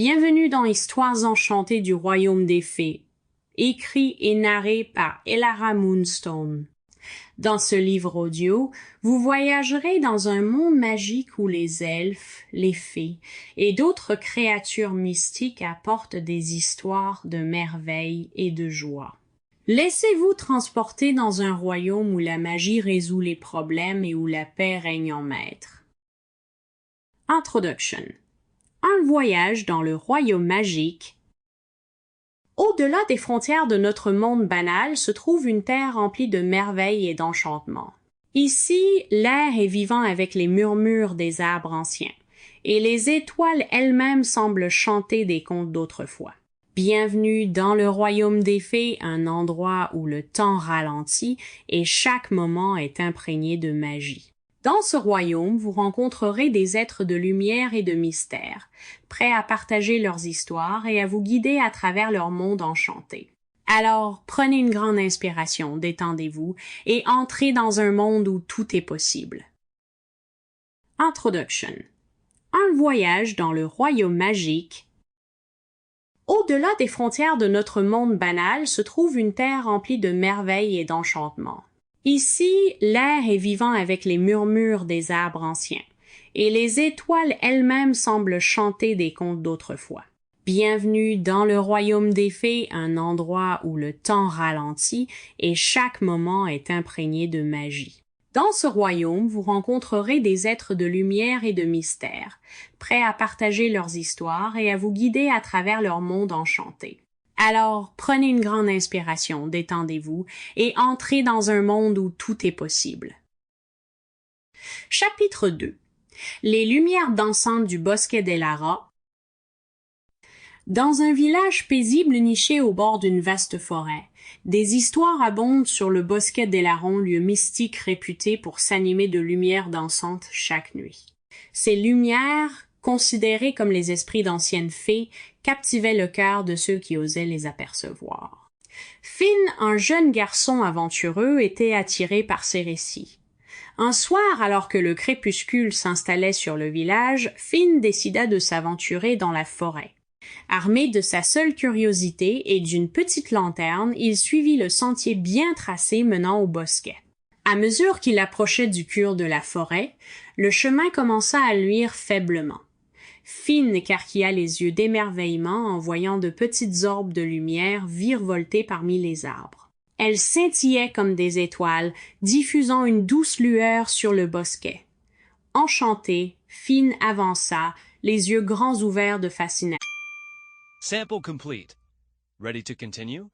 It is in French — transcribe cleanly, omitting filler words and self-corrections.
Bienvenue dans Histoires enchantées du royaume des fées, écrit et narré par Elara Moonstone. Dans ce livre audio, vous voyagerez dans un monde magique où les elfes, les fées et d'autres créatures mystiques apportent des histoires de merveille et de joie. Laissez-vous transporter dans un royaume où la magie résout les problèmes et où la paix règne en maître. Introduction. Un voyage dans le royaume magique. Au-delà des frontières de notre monde banal se trouve une terre remplie de merveilles et d'enchantements. Ici, l'air est vivant avec les murmures des arbres anciens, et les étoiles elles-mêmes semblent chanter des contes d'autrefois. Bienvenue dans le royaume des fées, un endroit où le temps ralentit et chaque moment est imprégné de magie. Dans ce royaume, vous rencontrerez des êtres de lumière et de mystère, prêts à partager leurs histoires et à vous guider à travers leur monde enchanté. Alors, prenez une grande inspiration, détendez-vous et entrez dans un monde où tout est possible. Introduction. Un voyage dans le royaume magique. Au-delà des frontières de notre monde banal se trouve une terre remplie de merveilles et d'enchantements. Ici, l'air est vivant avec les murmures des arbres anciens, et les étoiles elles-mêmes semblent chanter des contes d'autrefois. Bienvenue dans le royaume des fées, un endroit où le temps ralentit et chaque moment est imprégné de magie. Dans ce royaume, vous rencontrerez des êtres de lumière et de mystère, prêts à partager leurs histoires et à vous guider à travers leur monde enchanté. Alors, prenez une grande inspiration, détendez-vous et entrez dans un monde où tout est possible. Chapitre 2. Les lumières dansantes du bosquet d'Elara. Dans un village paisible niché au bord d'une vaste forêt, des histoires abondent sur le bosquet d'Elaron, lieu mystique réputé pour s'animer de lumières dansantes chaque nuit. Ces lumières, considérées comme les esprits d'anciennes fées, captivaient le cœur de ceux qui osaient les apercevoir. Finn, un jeune garçon aventureux, était attiré par ces récits. Un soir, alors que le crépuscule s'installait sur le village, Finn décida de s'aventurer dans la forêt. Armé de sa seule curiosité et d'une petite lanterne, il suivit le sentier bien tracé menant au bosquet. À mesure qu'il approchait du cœur de la forêt, le chemin commença à luire faiblement. Finn écarquilla les yeux d'émerveillement en voyant de petites orbes de lumière virevolter parmi les arbres. Elles scintillaient comme des étoiles, diffusant une douce lueur sur le bosquet. Enchanté, Finn avança, les yeux grands ouverts de fascination. Sample complete. Ready to continue?